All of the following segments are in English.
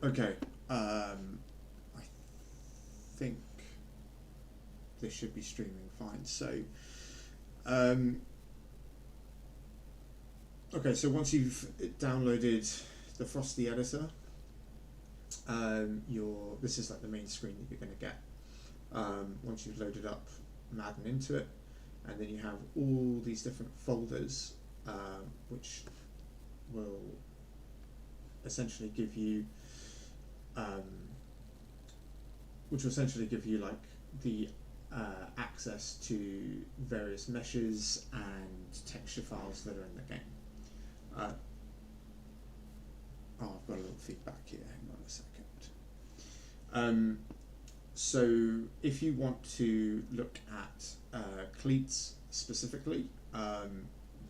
Okay, I think this should be streaming fine. So, okay, so once you've downloaded the Frosty editor, this is like the main screen that you're going to get. Once you've loaded up Madden into it, and then you have all these different folders, which will essentially give you like the access to various meshes and texture files that are in the game. Oh, I've got a little feedback here. Hang on a second. So if you want to look at cleats specifically,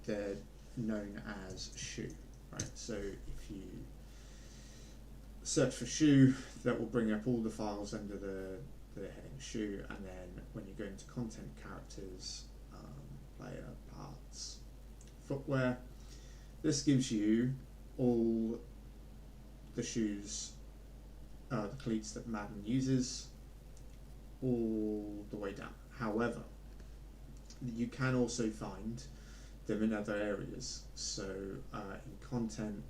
they're known as shoe, right? So if you search for shoe, that will bring up all the files under the heading shoe, and then when you go into content, characters, player, parts, footwear, this gives you all the shoes, the cleats that Madden uses, all the way down. However, you can also find them in other areas. So in content,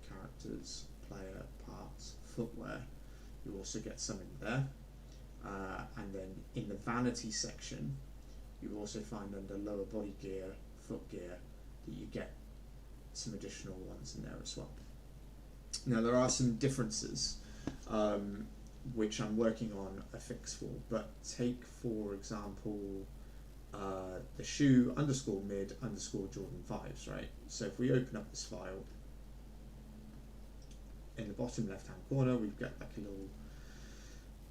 characters, player, parts, footwear, you also get some in there. And then in the vanity section, you also find under lower body gear, foot gear, that you get some additional ones in there as well. Now there are some differences which I'm working on a fix for, but take for example the shoe _ mid _ Jordan 5s, right? So if we open up this file, in the bottom left hand corner we've got like a little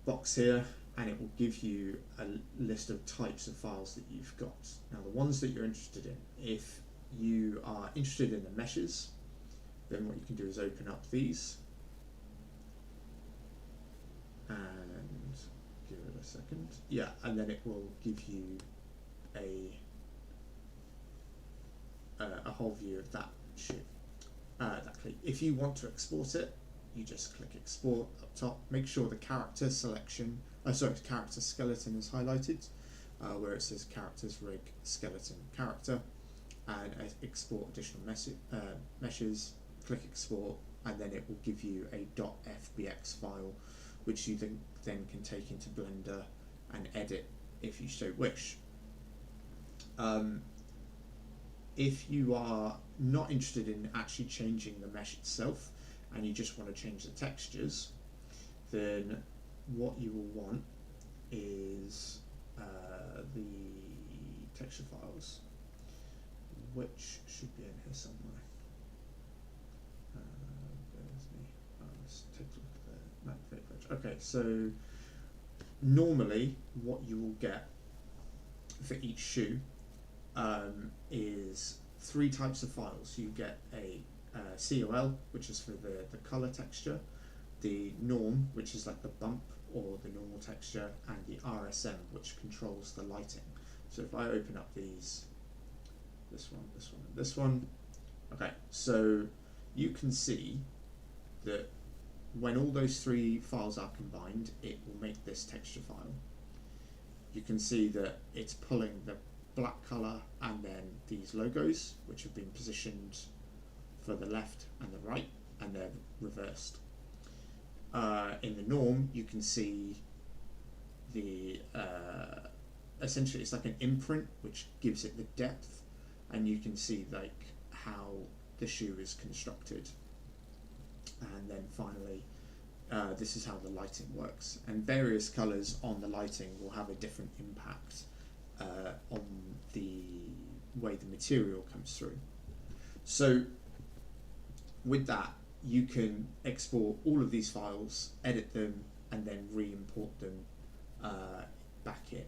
box here, and it will give you a list of types of files that you've got. Now the ones that you're interested in, if you are interested in the meshes, then what you can do is open up these and give it a second. Yeah, and then it will give you a whole view of that shoe, that cleat. If you want to export it, you just click export up top. Make sure the character selection, character skeleton is highlighted, where it says characters rig skeleton character, and export additional meshes. Click export, and then it will give you a .fbx file, which you then can take into Blender and edit if you so wish. If you are not interested in actually changing the mesh itself, and you just want to change the textures, then what you will want is the texture files, which should be in here somewhere. Let's take a look at the map page. Okay, so normally what you will get for each shoe is 3 types of files. You get a COL, which is for the color texture, the norm, which is like the bump or the normal texture, and the RSM, which controls the lighting. So if I open up these, this one, this one, and this one, okay, so you can see that when all those 3 files are combined, it will make this texture file. You can see that it's pulling the black color and then these logos, which have been positioned for the left and the right, and they're reversed. In the norm, you can see the essentially it's like an imprint which gives it the depth, and you can see like how the shoe is constructed. And then finally, this is how the lighting works, and various colors on the lighting will have a different impact on the way the material comes through. So with that, you can export all of these files, edit them, and then re-import them back in.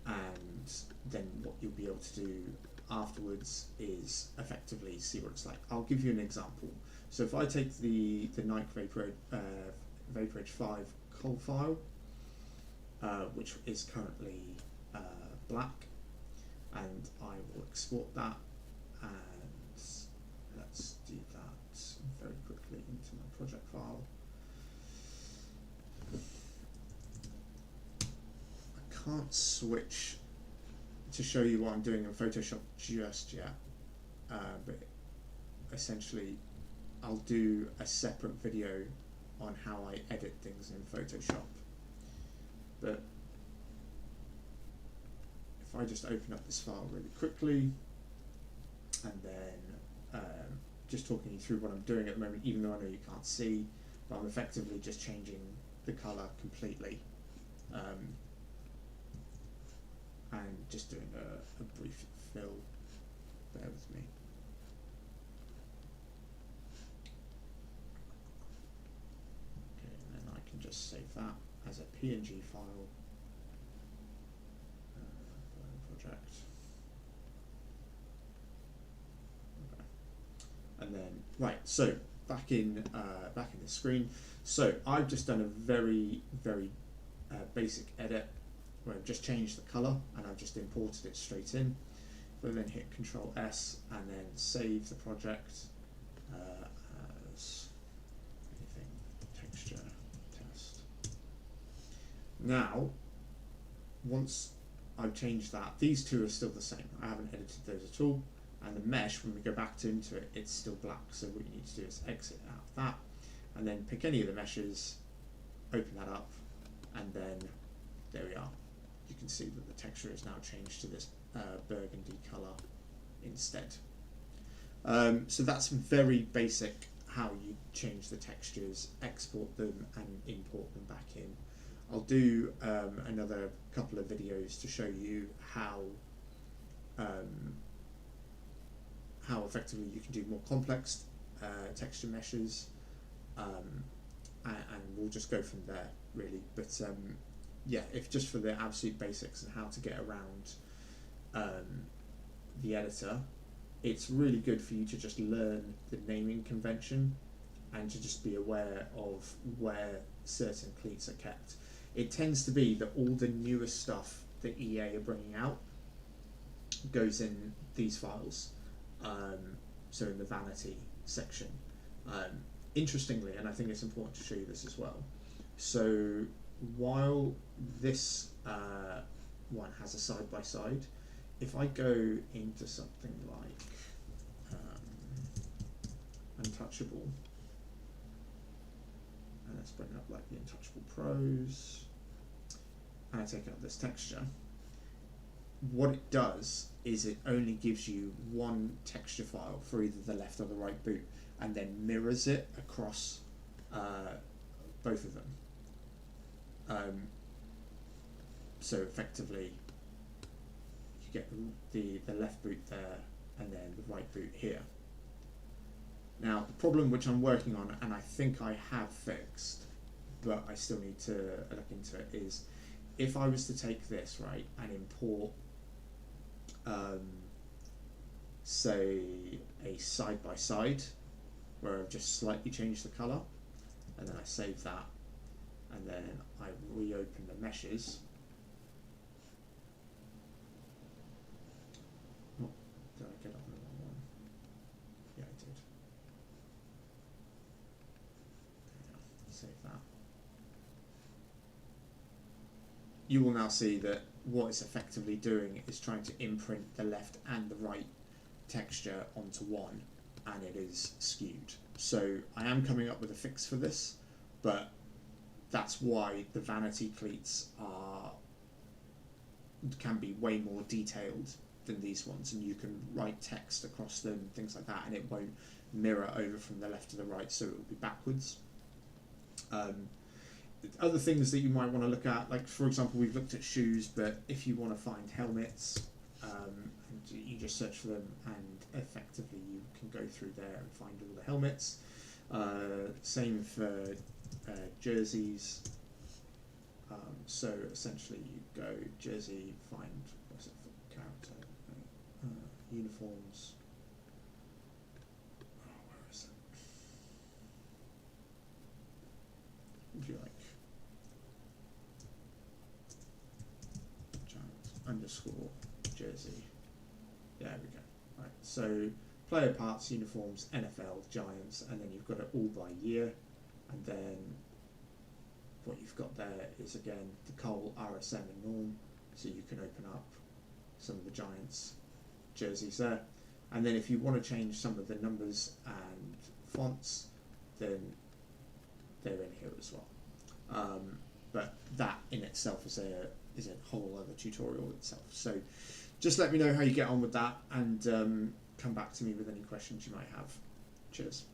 And then what you'll be able to do afterwards is effectively see what it's like. I'll give you an example. So if I take the Nike Vaporage 5 col file, which is currently black, and I will export that, and let's do that very quickly into my project file. can't switch to show you what I'm doing in Photoshop just yet, but essentially I'll do a separate video on how I edit things in Photoshop. But if I just open up this file really quickly, and then just talking you through what I'm doing at the moment, even though I know you can't see, but I'm effectively just changing the colour completely, and just doing a brief fill. Bear with me. Okay, and then I can just save that as a PNG file. Project. Okay. And then right, so back in the screen. So I've just done a very basic edit where I've just changed the color and I've just imported it straight in. But then hit Control S and then save the project as anything texture test. Now, once I've changed that, these two are still the same. I haven't edited those at all. And the mesh, when we go back into it, it's still black. So what you need to do is exit out of that and then pick any of the meshes, open that up, and then there we are. You can see that the texture is now changed to this burgundy color instead. So that's very basic how you change the textures, export them and import them back in. I'll do another couple of videos to show you how effectively you can do more complex texture meshes, and we'll just go from there really. But yeah, if just for the absolute basics and how to get around the editor, it's really good for you to just learn the naming convention and to just be aware of where certain cleats are kept. It tends to be that all the newest stuff that EA are bringing out goes in these files, so in the vanity section. Interestingly, and I think it's important to show you this as well, so while this one has a side-by-side, if I go into something like Untouchable, and let's bring up like the Untouchable Pros, and I take out this texture, what it does is it only gives you one texture file for either the left or the right boot, and then mirrors it across both of them. So effectively you get the left boot there and then the right boot here. Now the problem which I'm working on, and I think I have fixed, but I still need to look into it, is if I was to take this, right, and import say a side-by-side where I've just slightly changed the colour, and then I save that, and then I reopen the meshes. Oh, did I get up on the wrong one? Yeah, I did. Yeah, save that. You will now see that what it's effectively doing is trying to imprint the left and the right texture onto one, and it is skewed. So I am coming up with a fix for this, but that's why the vanity cleats can be way more detailed than these ones, and you can write text across them, things like that, and it won't mirror over from the left to the right, so it will be backwards. Other things that you might want to look at, like for example, we've looked at shoes, but if you want to find helmets, and you just search for them, and effectively you can go through there and find all the helmets. Same for jerseys. So essentially you go jersey, find what's it for character, uniforms. Oh, where is it? Would you like? Underscore jersey. There we go. Right. So player parts, uniforms, NFL, Giants, and then you've got it all by year, and then what you've got there is again the Cole, RSM, and Norm, so you can open up some of the Giants jerseys there. And then if you want to change some of the numbers and fonts, then they're in here as well. But that in itself is a whole other tutorial itself. So just let me know how you get on with that, and come back to me with any questions you might have. Cheers.